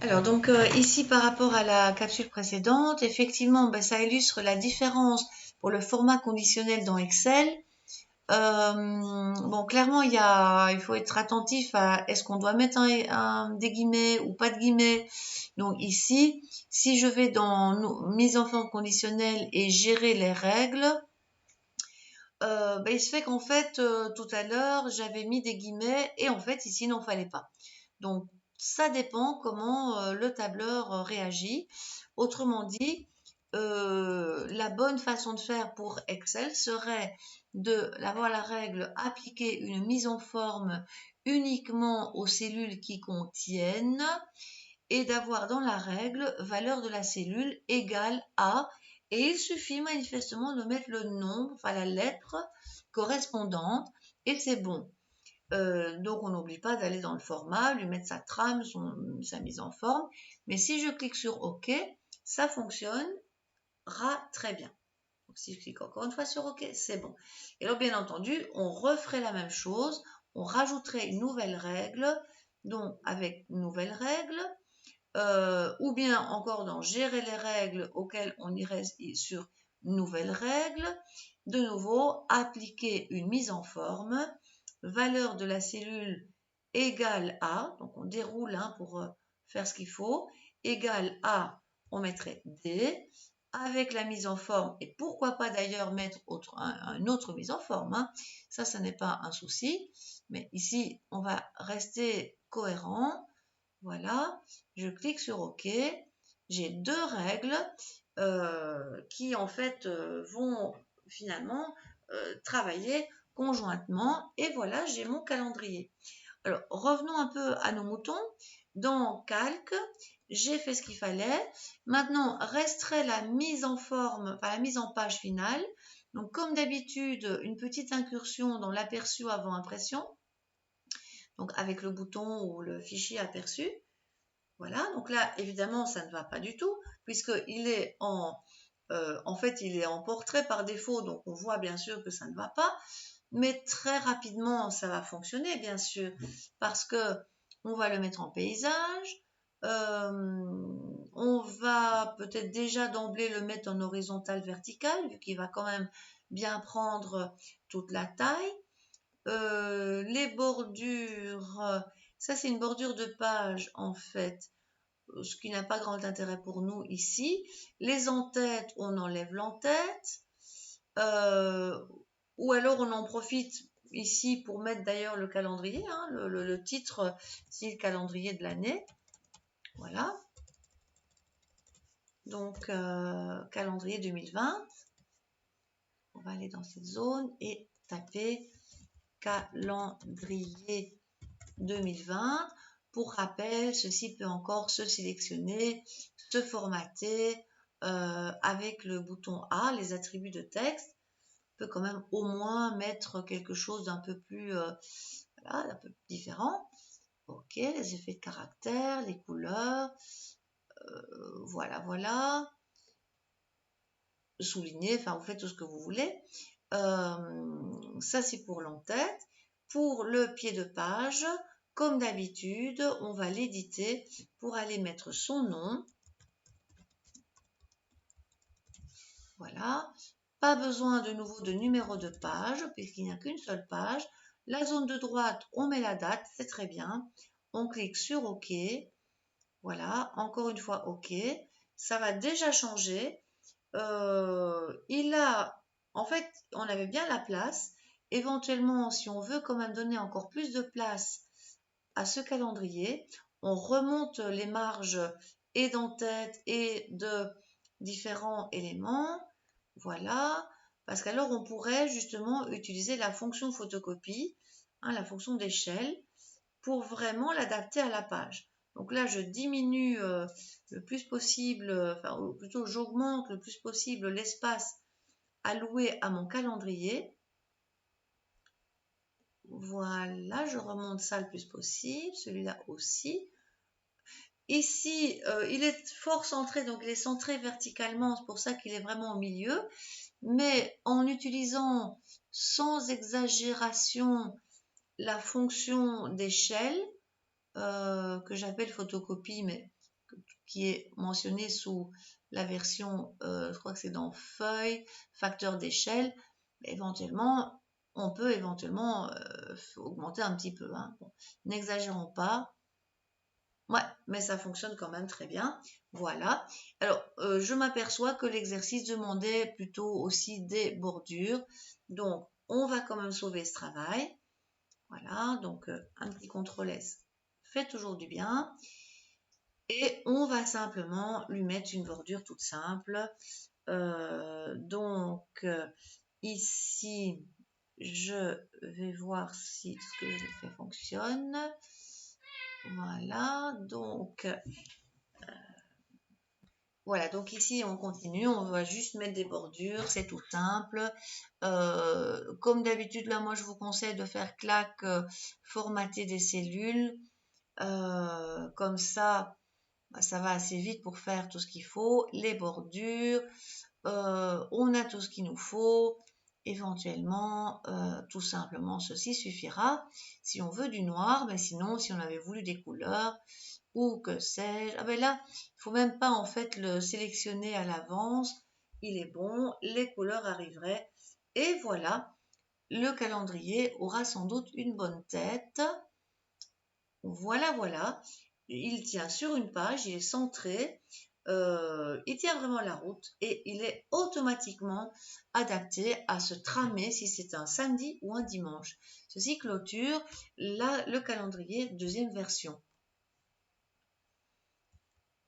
Alors donc ici par rapport à la capsule précédente, effectivement, ça illustre la différence pour le format conditionnel dans Excel. Bon, clairement, il faut être attentif à est-ce qu'on doit mettre des guillemets ou pas de guillemets. Donc ici, si je vais dans mise en forme conditionnelle et gérer les règles, il se fait qu'en fait, tout à l'heure, j'avais mis des guillemets et en fait, ici, il n'en fallait pas. Donc, ça dépend comment le tableur réagit. Autrement dit, la bonne façon de faire pour Excel serait d'avoir la règle appliquer une mise en forme uniquement aux cellules qui contiennent et d'avoir dans la règle valeur de la cellule égale à, et il suffit manifestement de mettre le nombre, enfin la lettre correspondante et c'est bon. Donc on n'oublie pas d'aller dans le format, lui mettre sa trame, sa mise en forme. Mais si je clique sur OK, ça fonctionnera très bien. Donc si je clique encore une fois sur OK, c'est bon. Et alors bien entendu, on referait la même chose, on rajouterait une nouvelle règle, donc avec une nouvelle règle, ou bien encore dans gérer les règles auxquelles on irait sur nouvelles règles, de nouveau appliquer une mise en forme, valeur de la cellule égale à, donc on déroule pour faire ce qu'il faut, égale à, on mettrait D, avec la mise en forme, et pourquoi pas d'ailleurs mettre une autre mise en forme, ça n'est pas un souci, mais ici on va rester cohérent. Voilà, je clique sur OK. J'ai deux règles qui en fait vont finalement travailler conjointement et voilà, j'ai mon calendrier. Alors, revenons un peu à nos moutons. Dans Calque, j'ai fait ce qu'il fallait. Maintenant, resterait la mise en forme, enfin la mise en page finale. Donc, comme d'habitude, une petite incursion dans l'aperçu avant impression. Donc, avec le bouton ou le fichier aperçu. Voilà, donc là, évidemment, ça ne va pas du tout, puisqu'il est en fait, il est en portrait par défaut, donc on voit bien sûr que ça ne va pas, mais très rapidement, ça va fonctionner, bien sûr, parce que on va le mettre en paysage, on va peut-être déjà d'emblée le mettre en horizontal vertical, vu qu'il va quand même bien prendre toute la taille. Les bordures, ça c'est une bordure de page en fait, ce qui n'a pas grand intérêt pour nous ici. Les en-têtes, on enlève l'en-tête, ou alors on en profite ici pour mettre d'ailleurs le calendrier, le titre, c'est le calendrier de l'année. Voilà. Donc, calendrier 2020. On va aller dans cette zone et taper calendrier 2020. Pour rappel, ceci peut encore se sélectionner, se formater avec le bouton A, les attributs de texte. On peut quand même au moins mettre quelque chose d'un peu plus voilà, un peu différent. Ok, les effets de caractère, les couleurs, voilà. Souligner, enfin vous faites tout ce que vous voulez. Ça c'est pour l'en-tête. Pour le pied de page, comme d'habitude, on va l'éditer pour aller mettre son nom. Voilà. Pas besoin de nouveau de numéro de page puisqu'il n'y a qu'une seule page. La zone de droite, on met la date, c'est très bien. On clique sur OK. Voilà, encore une fois OK. Ça va déjà changer. En fait, on avait bien la place. Éventuellement, si on veut quand même donner encore plus de place à ce calendrier, on remonte les marges et d'en-tête et de différents éléments. Voilà, parce qu'alors on pourrait justement utiliser la fonction photocopie, la fonction d'échelle, pour vraiment l'adapter à la page. Donc là, je diminue le plus possible, enfin, ou plutôt j'augmente le plus possible l'espace alloué à mon calendrier. Voilà, je remonte ça le plus possible, celui-là aussi. Ici, il est fort centré, donc il est centré verticalement, c'est pour ça qu'il est vraiment au milieu. Mais en utilisant sans exagération la fonction d'échelle, que j'appelle photocopie, mais qui est mentionné sous la version, je crois que c'est dans Feuilles, facteur d'échelle, éventuellement, on peut éventuellement augmenter un petit peu. Hein. Bon, n'exagérons pas. Ouais, mais ça fonctionne quand même très bien. Voilà. Alors, je m'aperçois que l'exercice demandait plutôt aussi des bordures. Donc, on va quand même sauver ce travail. Voilà, donc un petit CTRL S fait toujours du bien. Et on va simplement lui mettre une bordure toute simple. Donc, ici, je vais voir si ce que je fais fonctionne. Voilà, donc voilà, donc ici on continue, on va juste mettre des bordures, c'est tout simple. Comme d'habitude, là moi je vous conseille de faire clac, formater des cellules. Comme ça, ça va assez vite pour faire tout ce qu'il faut. Les bordures, on a tout ce qu'il nous faut. Éventuellement, tout simplement, ceci suffira. Si on veut du noir, mais sinon, si on avait voulu des couleurs, ou que sais-je. Ah ben là, il faut même pas en fait le sélectionner à l'avance. Il est bon, les couleurs arriveraient. Et voilà, le calendrier aura sans doute une bonne tête. Voilà, voilà. Il tient sur une page, il est centré, il tient vraiment la route et il est automatiquement adapté à se tramer si c'est un samedi ou un dimanche. Ceci clôture le calendrier deuxième version.